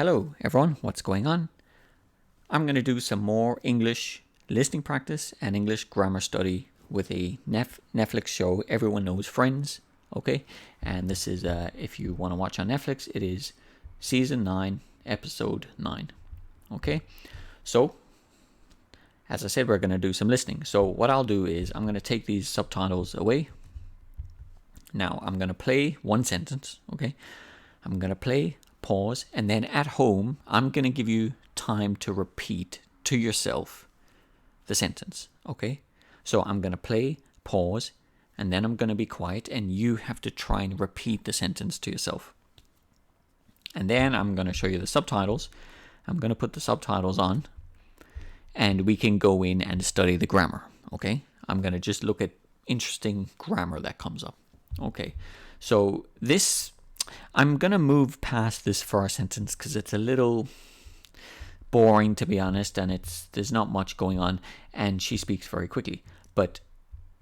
Hello everyone, what's going on? I'm going to do some more English listening practice and English grammar study with a Netflix show everyone knows, Friends. Okay, and this is, if you want to watch on Netflix, it is season 9, episode 9. Okay, so as I said, we're going to do some listening. So what I'll do is I'm going to take these subtitles away. Now I'm going to play one sentence. Okay, I'm going to play, pause, and then at home I'm going to give you time to repeat to yourself the sentence. Okay, so I'm going to play, pause, and then I'm going to be quiet, and you have to try and repeat the sentence to yourself. And then I'm going to show you the subtitles. I'm going to put the subtitles on, and we can go in and study the grammar. Okay, I'm going to just look at interesting grammar that comes up. Okay, so this, I'm going to move past this first sentence because it's a little boring, to be honest, and there's not much going on, and she speaks very quickly. But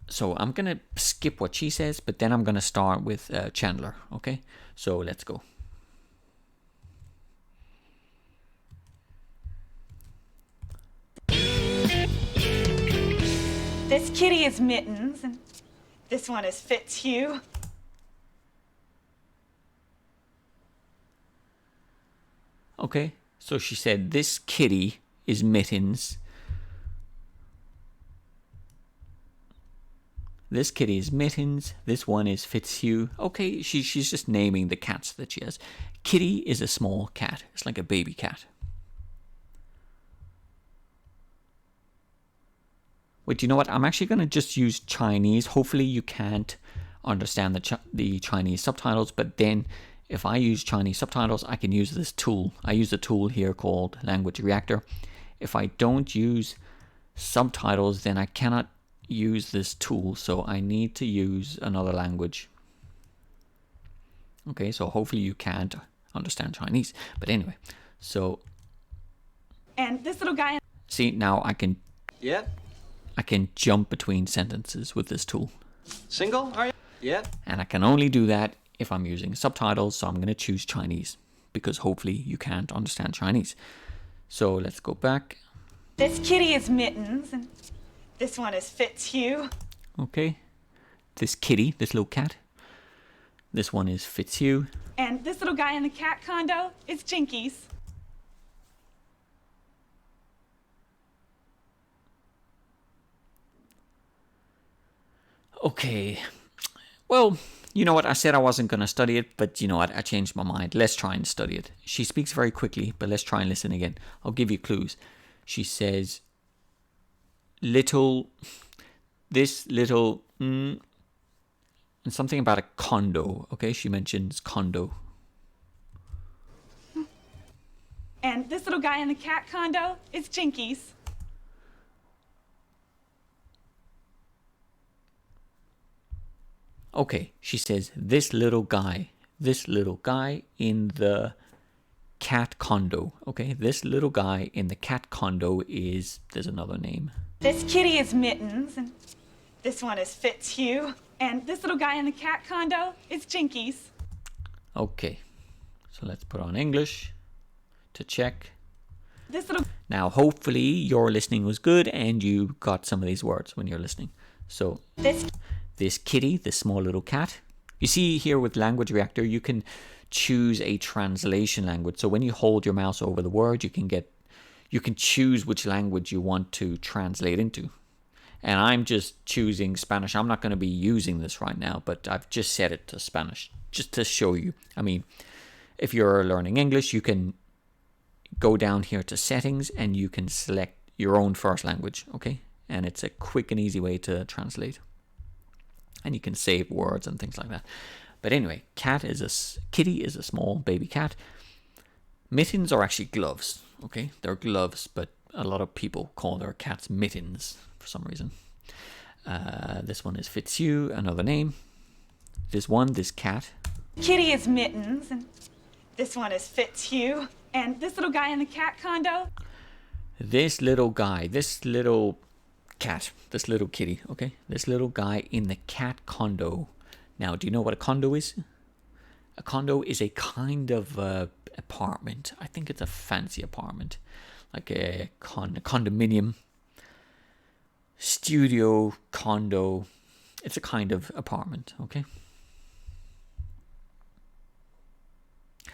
so I'm going to skip what she says, but then I'm going to start with Chandler. Okay, so let's go. This kitty is Mittens, and this one is Fitzhugh. Okay, so she said this kitty is Mittens. This kitty is Mittens. This one is Fitzhugh. Okay, she's just naming the cats that she has. Kitty is a small cat. It's like a baby cat. Wait, you know what? I'm actually going to just use Chinese. Hopefully you can't understand the Chinese subtitles, but then if I use Chinese subtitles, I can use this tool. I use a tool here called Language Reactor. If I don't use subtitles, then I cannot use this tool, so I need to use another language. Okay, so hopefully you can't understand Chinese. But anyway, so... And this little guy... See, now I can... Yeah. I can jump between sentences with this tool. Single, are you? Yeah. And I can only do that if I'm using subtitles, so I'm going to choose Chinese because hopefully you can't understand Chinese. So let's go back. This kitty is Mittens, and this one is Fitzhugh. Okay. This kitty, this little cat. This one is Fitzhugh. And this little guy in the cat condo is Jinkies. Okay. Well, you know what? I said I wasn't going to study it, but you know what? I changed my mind. Let's try and study it. She speaks very quickly, but let's try and listen again. I'll give you clues. She says, this little, and something about a condo. Okay, she mentions condo. And this little guy in the cat condo is Jinkies. Okay, she says, this little guy in the cat condo. Okay, this little guy in the cat condo is, there's another name. This kitty is Mittens, and this one is Fitzhugh. And this little guy in the cat condo is Jinkies. Okay, so let's put on English to check. Now, hopefully your listening was good and you got some of these words when you're listening. So, this kitty, this small little cat. You see here with Language Reactor, you can choose a translation language. So when you hold your mouse over the word, you can choose which language you want to translate into. And I'm just choosing Spanish. I'm not going to be using this right now, but I've just set it to Spanish just to show you. I mean, if you're learning English, you can go down here to settings and you can select your own first language, okay? And it's a quick and easy way to translate. And you can save words and things like that. But anyway, kitty is a small baby cat. Mittens are actually gloves, okay? They're gloves, but a lot of people call their cats mittens for some reason. This one is Fitzhugh, another name. This cat. Kitty is Mittens, and this one is Fitzhugh. And this little guy in the cat condo? This little guy, this little cat, this little kitty, okay? This little guy in the cat condo. Now, do you know what a condo is? A condo is a kind of apartment. I think it's a fancy apartment, like a condominium, studio, condo. It's a kind of apartment, okay?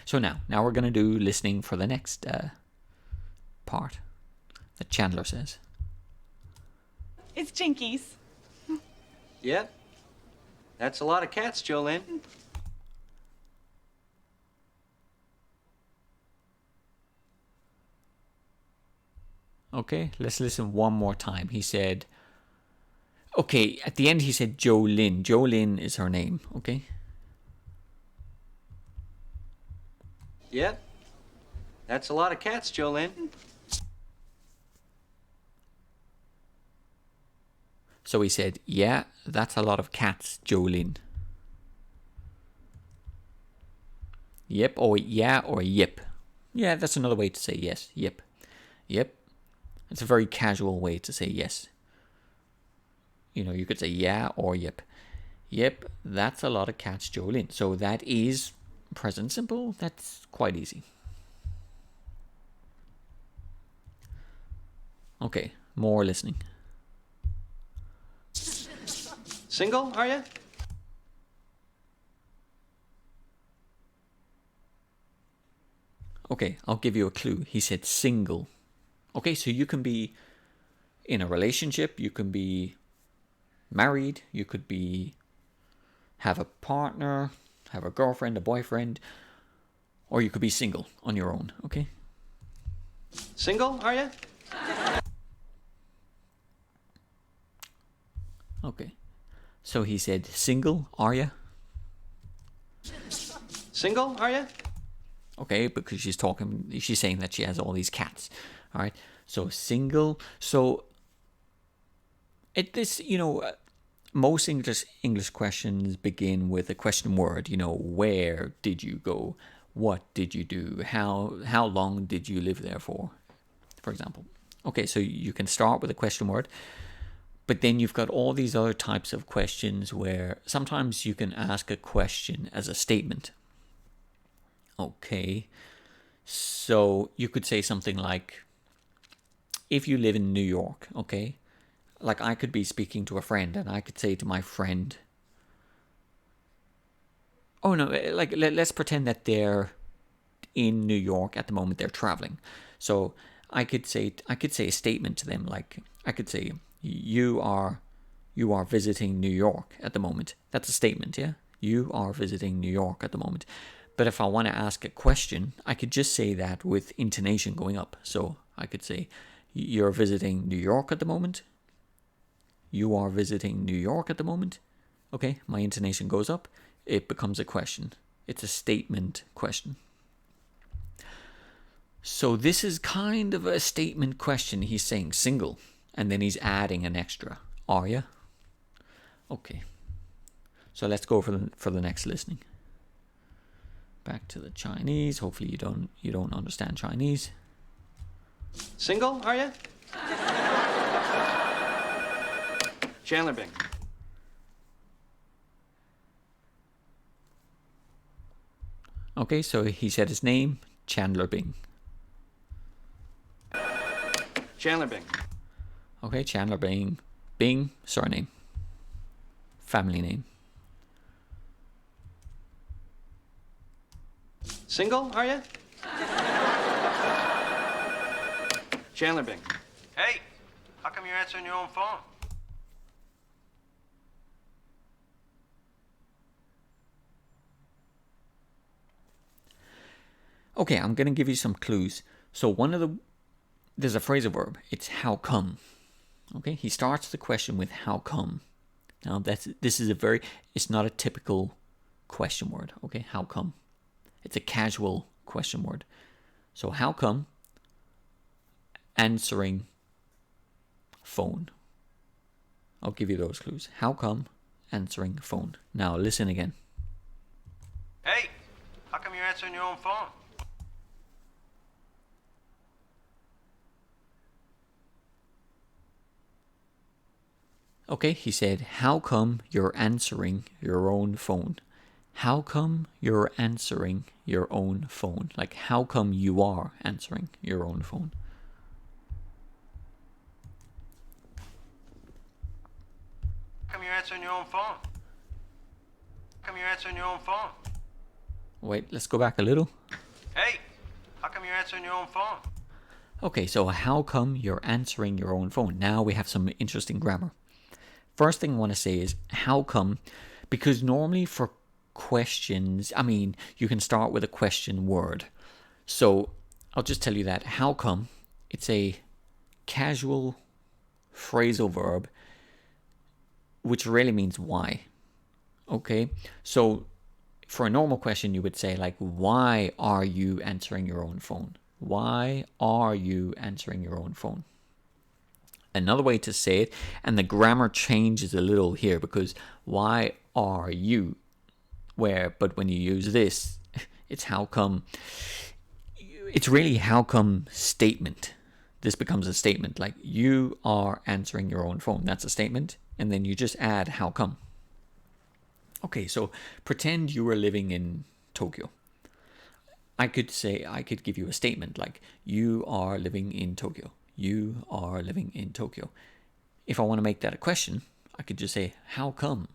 So now we're going to do listening for the next part that Chandler says. It's Jinkies. Yep. That's a lot of cats, Jolene. Okay, let's listen one more time. He said, okay, at the end he said Jolene. Jolene is her name, okay? Yep. That's a lot of cats, Jolene. So he said, yeah, that's a lot of cats, Jolene. Yep, or yeah, or yep. Yeah, that's another way to say yes. Yep. Yep. It's a very casual way to say yes. You know, you could say yeah or yep. Yep, that's a lot of cats, Jolene. So that is present simple. That's quite easy. Okay, more listening. Single, are you? Okay, I'll give you a clue. He said single. Okay, so you can be in a relationship, you can be married, you could be have a partner, have a girlfriend, a boyfriend, or you could be single on your own, okay? Single, are you? Okay. So he said, single, are you? Single, are you? Okay, because she's saying that she has all these cats. All right. So single. So most English questions begin with a question word. Where did you go? What did you do? How long did you live there for example? Okay, so you can start with a question word, but then you've got all these other types of questions where sometimes you can ask a question as a statement. Okay, so you could say something like, if you live in New York, okay, like I could be speaking to a friend and I could say to my friend, oh no, like let's pretend that they're in New York at the moment, they're traveling. So I could say a statement to them, like I could say, you are visiting New York at the moment. That's a statement, yeah? You are visiting New York at the moment. But if I want to ask a question, I could just say that with intonation going up. So I could say, you're visiting New York at the moment. You are visiting New York at the moment. Okay, my intonation goes up. It becomes a question. It's a statement question. So this is kind of a statement question. He's saying single, and then he's adding an extra. Are you? Okay. So let's go for the next listening. Back to the Chinese. Hopefully you don't understand Chinese. Single, are you? Chandler Bing. Okay, so he said his name, Chandler Bing. Chandler Bing. Okay, Chandler Bing. Bing, surname. Family name. Single, are you? Chandler Bing. Hey, how come you're answering your own phone? Okay, I'm going to give you some clues. So there's a phrasal verb. It's how come. Okay, he starts the question with how come. Now it's not a typical question word. Okay, how come? It's a casual question word. So how come? Answering phone. I'll give you those clues. How come? Answering phone. Now listen again. Hey, how come you're answering your own phone? Okay, he said, how come you're answering your own phone? how come you're answering your own phone? Like, how come you are answering your own phone? How come you're answering your own phone? How come you're answering your own phone? Wait, let's go back a little. Hey, how come you're answering your own phone? Okay, so how come you're answering your own phone? Now we have some interesting grammar. First thing I want to say is how come, because normally for questions, I mean, you can start with a question word. So I'll just tell you that how come, it's a casual phrasal verb which really means why. Okay, so for a normal question you would say like, why are you answering your own phone? Why are you answering your own phone? Another way to say it, and the grammar changes a little here, because why are you, but when you use this, it's how come. It's really how come statement. This becomes a statement, like you are answering your own phone. That's a statement, and then you just add how come. Okay, so pretend you were living in Tokyo. I could give you a statement like, you are living in Tokyo. You are living in Tokyo. If I want to make that a question, I could just say, how come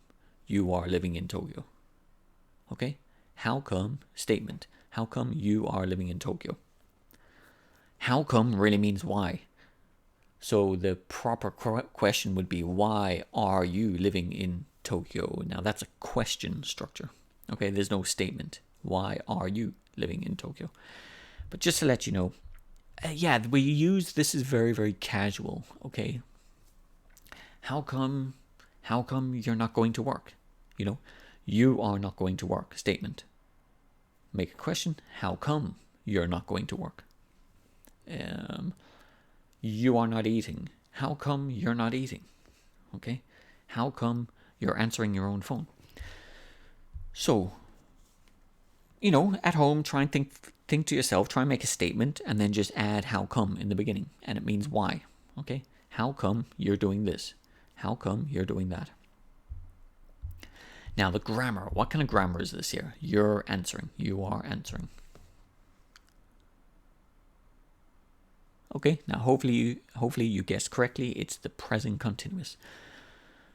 you are living in Tokyo? Okay? How come statement. How come you are living in Tokyo? How come really means why. So the proper question would be, why are you living in Tokyo? Now that's a question structure. Okay, there's no statement. Why are you living in Tokyo? But just to let you know, we use this is very, very casual. Okay, how come you're not going to work? You are not going to work. Statement. Make a question. How come you're not going to work? You are not eating. How come you're not eating? Okay, how come you're answering your own phone? So, at home, try and think to yourself, try and make a statement, and then just add how come in the beginning, and it means why. Okay, how come you're doing this? How come you're doing that? Now the grammar. What kind of grammar is this here? You're answering. You are answering. Okay, now hopefully you guessed correctly. It's the present continuous.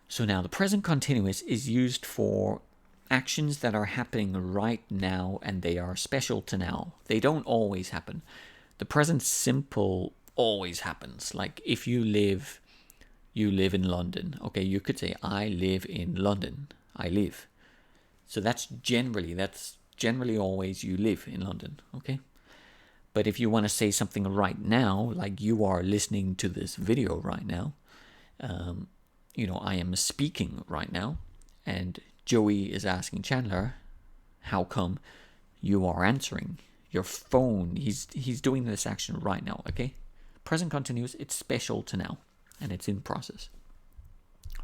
So now the present continuous is used for actions that are happening right now, and they are special to now. They don't always happen. The present simple always happens. Like if you live in London. Okay, you could say I live in London. I live. So that's generally always you live in London. Okay. But if you want to say something right now, like you are listening to this video right now, I am speaking right now, and Joey is asking Chandler, how come you are answering your phone? He's doing this action right now, okay? Present continuous, it's special to now, and it's in process.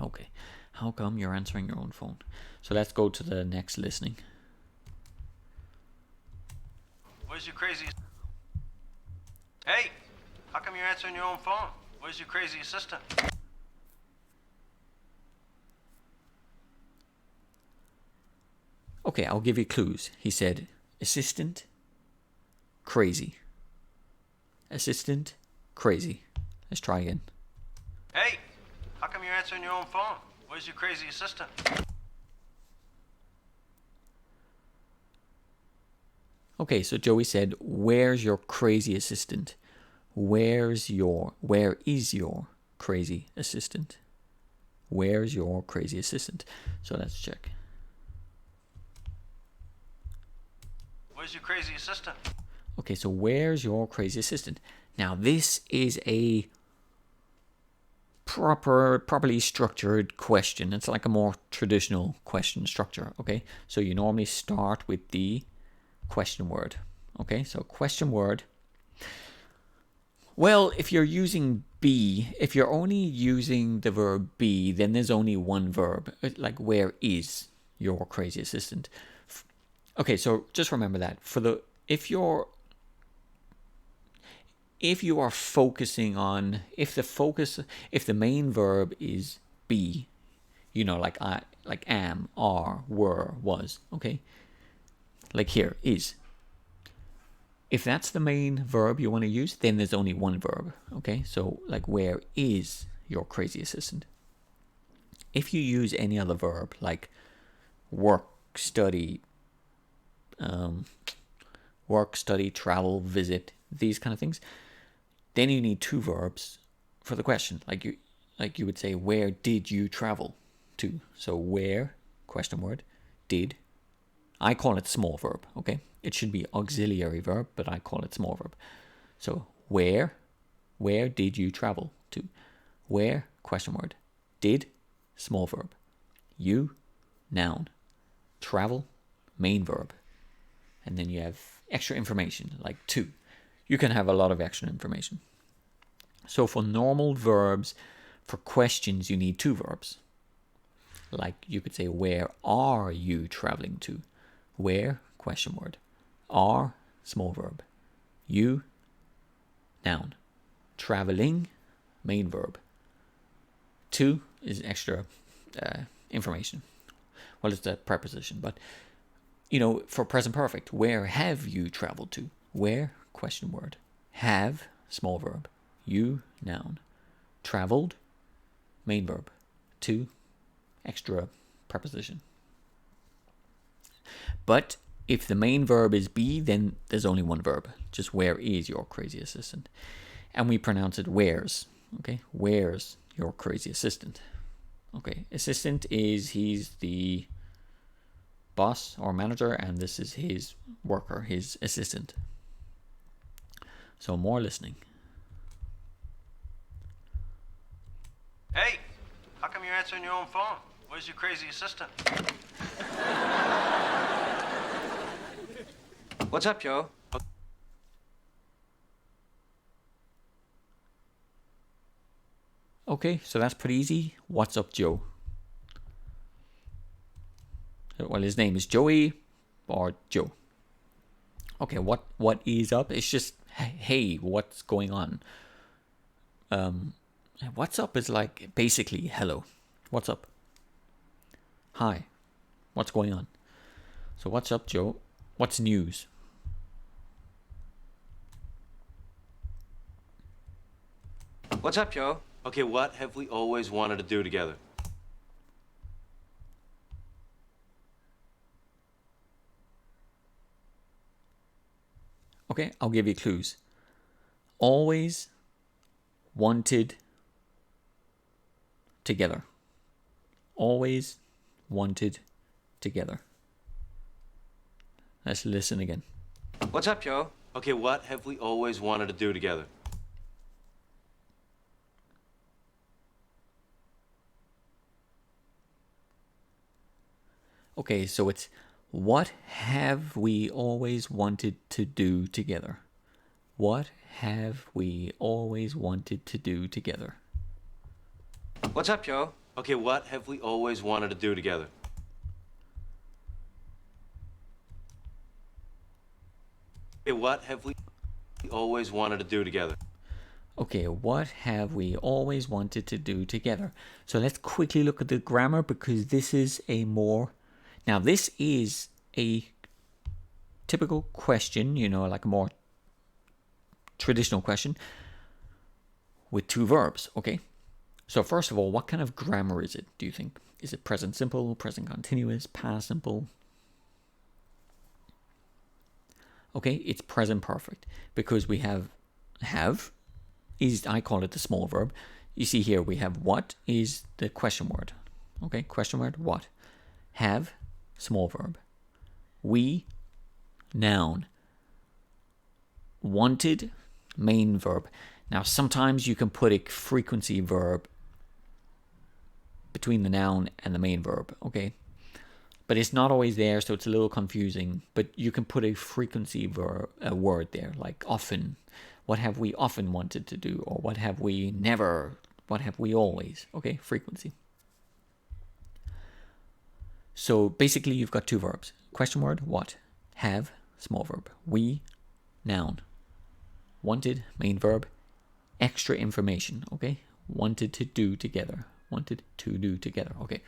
Okay, how come you're answering your own phone? So let's go to the next listening. Where's your crazy... Hey, how come you're answering your own phone? Where's your crazy assistant? Okay, I'll give you clues. He said, assistant, crazy. Assistant, crazy. Let's try again. Hey, how come you're answering your own phone? Where's your crazy assistant? Okay, so Joey said, where's your crazy assistant? Where is your crazy assistant? Where's your crazy assistant? So let's check. Where's your crazy assistant? Okay, so where's your crazy assistant? Now this is a properly structured question. It's like a more traditional question structure. Okay, so you normally start with the question word. Okay, so question word. Well, if you're using be, if you're only using the verb be, then there's only one verb, like where is your crazy assistant? Okay, so just remember that if you are focusing on, if the main verb is be, You know, like I, like am, are, were, was. Okay. Like here, is. If that's the main verb you want to use, then there's only one verb. Okay. So like, where is your crazy assistant? If you use any other verb like work, study, travel, visit, these kind of things, then you need two verbs for the question. Like you would say, where did you travel to? So where, question word, did. I call it small verb, okay? It should be auxiliary verb, but I call it small verb. So where did you travel to? Where, question word, did, small verb. You, noun. Travel, main verb. And then you have extra information, like to. You can have a lot of extra information. So for normal verbs, for questions, you need two verbs. Like you could say, where are you traveling to? Where, question word. Are, small verb. You, noun. Traveling, main verb. To is extra information. Well, it's a preposition, but you know, for present perfect, where have you traveled to? Where, question word. Have, small verb. You, noun. Traveled, main verb. To, extra preposition. But if the main verb is be, then there's only one verb. Just where is your crazy assistant? And we pronounce it where's. Okay, where's your crazy assistant? Okay, assistant is, he's the boss or manager, and this is his worker, his assistant. So more listening. Hey, how come you're answering your own phone? Where's your crazy assistant? What's up, Joe? Okay, so that's pretty easy. What's up, Joe? Well, his name is Joey or Joe. Okay, what is up? It's just, hey, what's going on? What's up is like basically hello. What's up? Hi. What's going on? So what's up, Joe? What's news? What's up, Joe? Okay, what have we always wanted to do together? Okay, I'll give you clues. Always wanted together. Always wanted together. Let's listen again. What's up, Joe? Okay, what have we always wanted to do together? Okay, so it's what have we always wanted to do together? What have we always wanted to do together? What's up, Joe? Okay, what have we always wanted to do together? Okay, what have we always wanted to do together? Okay, what have we always wanted to do together? So let's quickly look at the grammar, because this is a more... Now, this is a typical question, you know, like a more traditional question with two verbs, okay? So first of all, what kind of grammar is it, do you think? Is it present simple, present continuous, past simple? Okay, it's present perfect, because we have is, I call it the small verb. You see here we have what is the question word. Okay, question word, what. Have, small verb. We, noun. Wanted, main verb. Now sometimes you can put a frequency verb between the noun and the main verb, okay? But it's not always there, so it's a little confusing. But you can put a frequency verb, a word there, like often. What have we often wanted to do? Or what have we never? What have we always? Okay, frequency. So basically you've got two verbs. Question word, what. Have, small verb. We, noun. Wanted, main verb. Extra information, okay? Wanted to do together. wanted to do together. Okay,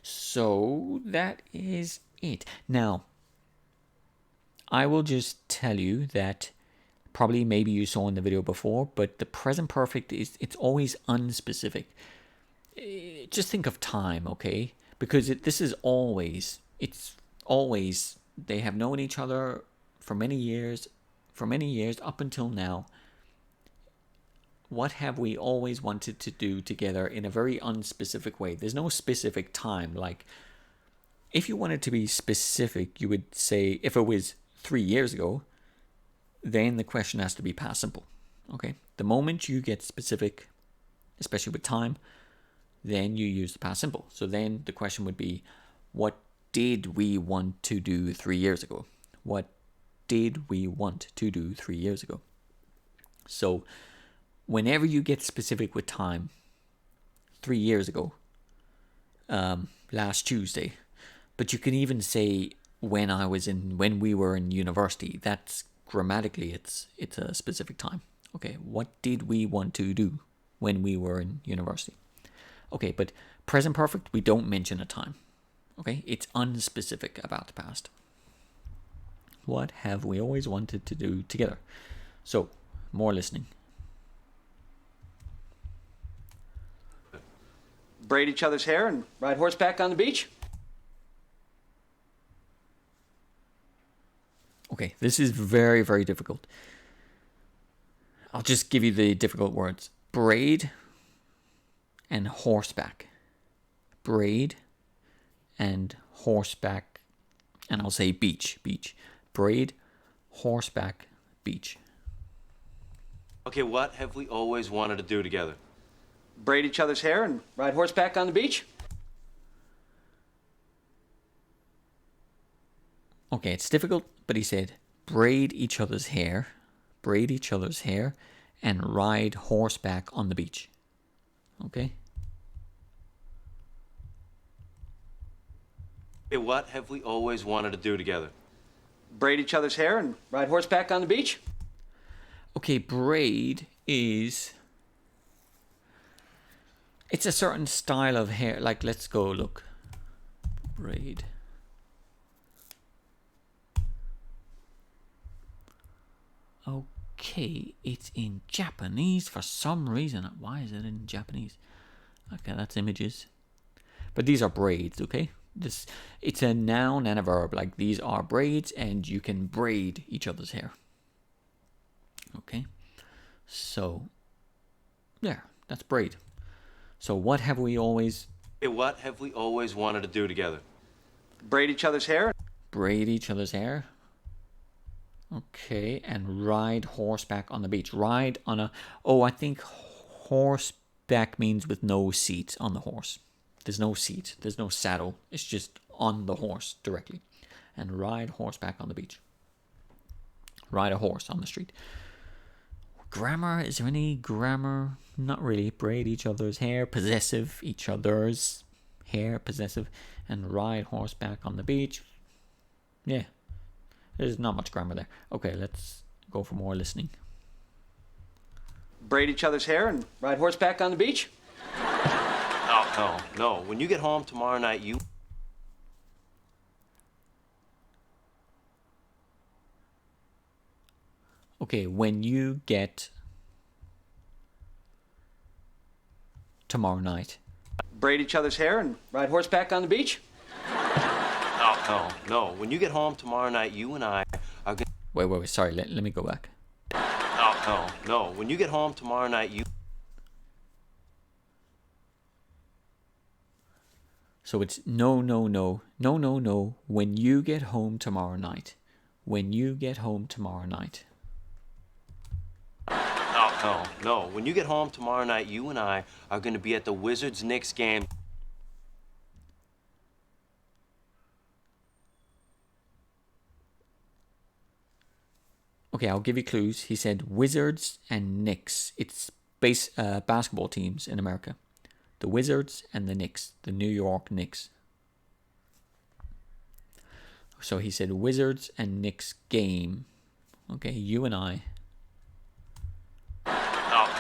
so that is it. Now, I will just tell you that probably maybe you saw in the video before, but the present perfect it's always unspecific. Just think of time, okay? Because it's always they have known each other for many years up until now. What have we always wanted to do together in a very unspecific way? There's no specific time. Like, if you wanted to be specific, you would say, if it was 3 years ago, then the question has to be past simple. Okay? The moment you get specific, especially with time, then you use the past simple. So then the question would be, what did we want to do 3 years ago? What did we want to do 3 years ago? So whenever you get specific with time, 3 years ago, last Tuesday, but you can even say when we were in university. That's grammatically it's a specific time. Okay, what did we want to do when we were in university? Okay, but present perfect, we don't mention a time. Okay, it's unspecific about the past. What have we always wanted to do together? So, more listening. Braid each other's hair and ride horseback on the beach? Okay, this is very, very difficult. I'll just give you the difficult words. Braid and horseback. Braid and horseback. And I'll say beach. Braid, horseback, beach. Okay, what have we always wanted to do together? Braid each other's hair and ride horseback on the beach? Okay, it's difficult, but he said braid each other's hair, and ride horseback on the beach. Okay? Okay, what have we always wanted to do together? Braid each other's hair and ride horseback on the beach? Okay, braid is... It's a certain style of hair. Like, let's go look. Braid. Okay, it's in Japanese for some reason. Why is it in Japanese? Okay, that's images. But these are braids, okay? It's a noun and a verb. Like, these are braids, and you can braid each other's hair. Okay? So, yeah, that's braid. So what have we always... Okay, what have we always wanted to do together? Braid each other's hair? Braid each other's hair. Okay, and ride horseback on the beach. Ride on a... Oh, I think horseback means with no seat on the horse. There's no seat. There's no saddle. It's just on the horse directly. And ride horseback on the beach. Ride a horse on the street. Grammar? Is there any grammar? Not really. Braid each other's hair. Possessive. Each other's hair. Possessive. And ride horseback on the beach. Yeah. There's not much grammar there. Okay, let's go for more listening. Braid each other's hair and ride horseback on the beach? No. When you get home tomorrow night, you... Okay, when you get tomorrow night. Braid each other's hair and ride horseback on the beach? No. When you get home tomorrow night, you and I are going... Wait. Sorry, let me go back. No. When you get home tomorrow night, you... So it's no. When you get home tomorrow night. When you get home tomorrow night. No. When you get home tomorrow night, you and I are going to be at the Wizards-Knicks game. Okay, I'll give you clues. He said Wizards and Knicks. It's basketball teams in America. The Wizards and the Knicks. The New York Knicks. So he said Wizards and Knicks game. Okay, you and I.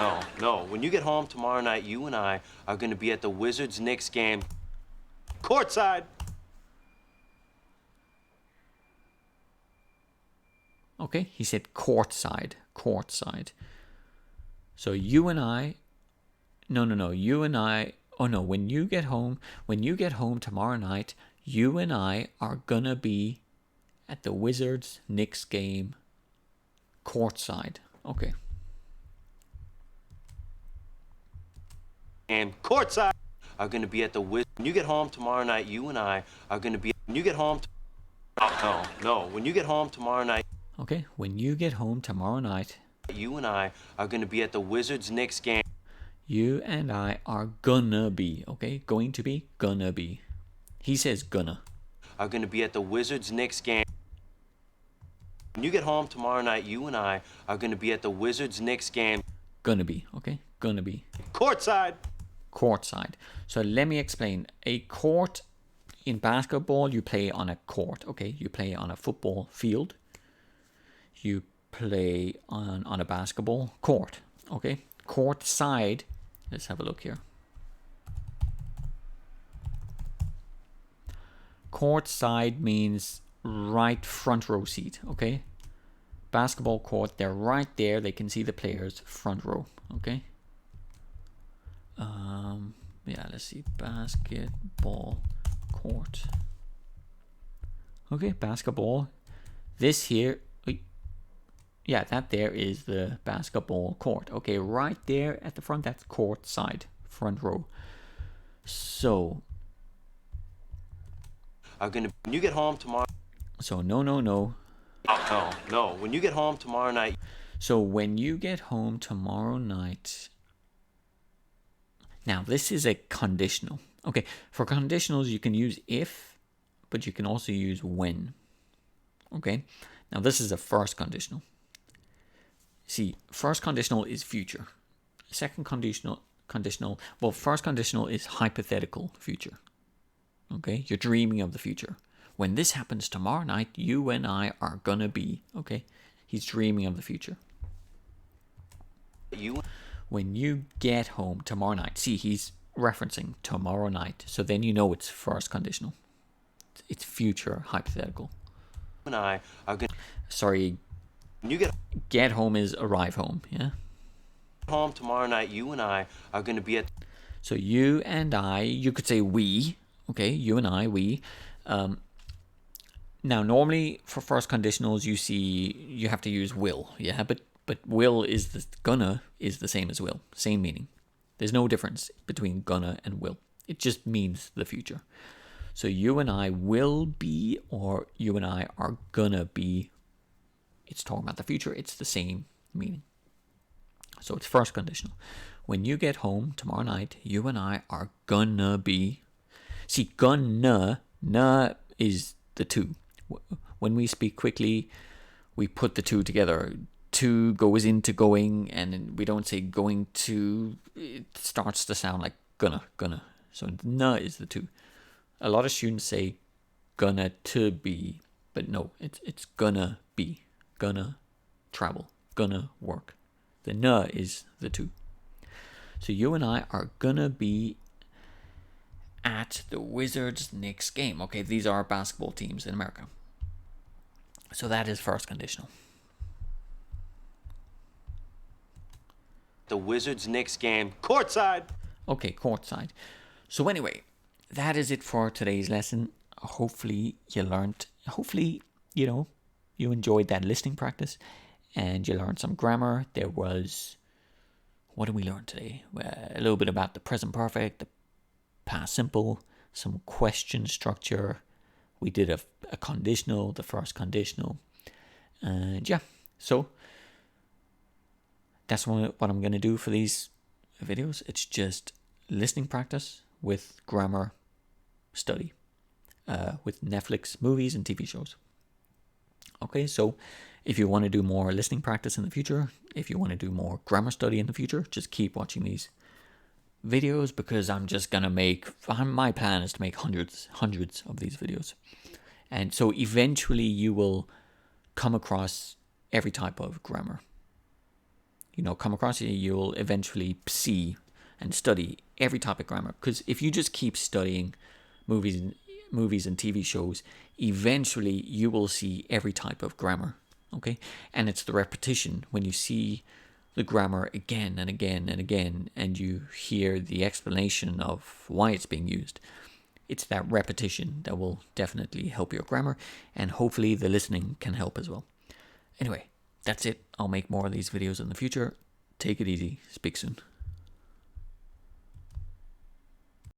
No, no. When you get home tomorrow night, you and I are going to be at the Wizards-Knicks game. Courtside. Okay, he said courtside, courtside. So you and I, no, you and I, oh no, when you get home tomorrow night, you and I are gonna be at the Wizards Knicks game courtside. Okay. And courtside are going to be at the Wizards. When you get home tomorrow night, you and I are going to be. When you get home. No, no. When you get home tomorrow night. Okay, when you get home tomorrow night, you and I are going to be at the Wizards-Knicks game. You and I are gonna be, okay? Going to be, gonna be. He says gonna. Are going to be at the Wizards-Knicks game. When you get home tomorrow night, you and I are going to be at the Wizards-Knicks game. Gonna be, okay? Gonna be. Courtside. Courtside. So let me explain. A court in basketball, you play on a court, okay? You play on a football field. You play on a basketball court, okay? Court side, let's have a look here. Court side means right front row seat, okay? Basketball court, they're right there, they can see the players front row, okay? Yeah, let's see, basketball court. Okay, basketball. This here, yeah, that there is the basketball court. Okay, right there at the front, that's court side, front row. So, Are going to. When you get home tomorrow. So no. No, no. When you get home tomorrow night. So when you get home tomorrow night. Now, this is a conditional. Okay, for conditionals, you can use if, but you can also use when. Okay, now this is a first conditional. See, first conditional is future. Second conditional, well, first conditional is hypothetical future. Okay, you're dreaming of the future. When this happens tomorrow night, you and I are gonna be, okay? He's dreaming of the future. When you get home tomorrow night, see, he's referencing tomorrow night. So then you know it's first conditional. It's future hypothetical. And I are going. Sorry. When you get home is arrive home, yeah? Home tomorrow night, you and I are going to be at. So you and I, you could say we, okay? You and I, we. Now, normally for first conditionals, you have to use will, yeah? But will is gonna is the same as will, same meaning. There's no difference between gonna and will. It just means the future. So you and I will be, or you and I are gonna be. It's talking about the future. It's the same meaning. So it's first conditional. When you get home tomorrow night, you and I are gonna be. See, gonna, na is the two. When we speak quickly, we put the two together. To goes into going, and we don't say going to. It starts to sound like gonna. So na is the two. A lot of students say gonna to be, but no, it's gonna be, gonna travel, gonna work. The na is the two. So you and I are gonna be at the Wizards Knicks game. Okay, these are basketball teams in America. So that is first conditional. The Wizards Knicks game courtside. Okay, courtside. So anyway, that is it for today's lesson. Hopefully you learned, you enjoyed that listening practice and you learned some grammar. There was, what did we learn today? A little bit about the present perfect, the past simple, some question structure. We did a conditional, the first conditional. And yeah, so that's what I'm going to do for these videos. It's just listening practice with grammar study, with Netflix movies and TV shows. Okay, so if you want to do more listening practice in the future, if you want to do more grammar study in the future, just keep watching these videos, because I'm just going to my plan is to make hundreds of these videos. And so eventually you will come across every type of grammar. come across it, you'll eventually see and study every topic grammar. Because if you just keep studying movies and TV shows, eventually you will see every type of grammar. Okay, and it's the repetition when you see the grammar again and again and again, and you hear the explanation of why it's being used. It's that repetition that will definitely help your grammar, and hopefully the listening can help as well. Anyway, that's it. I'll make more of these videos in the future. Take it easy. Speak soon.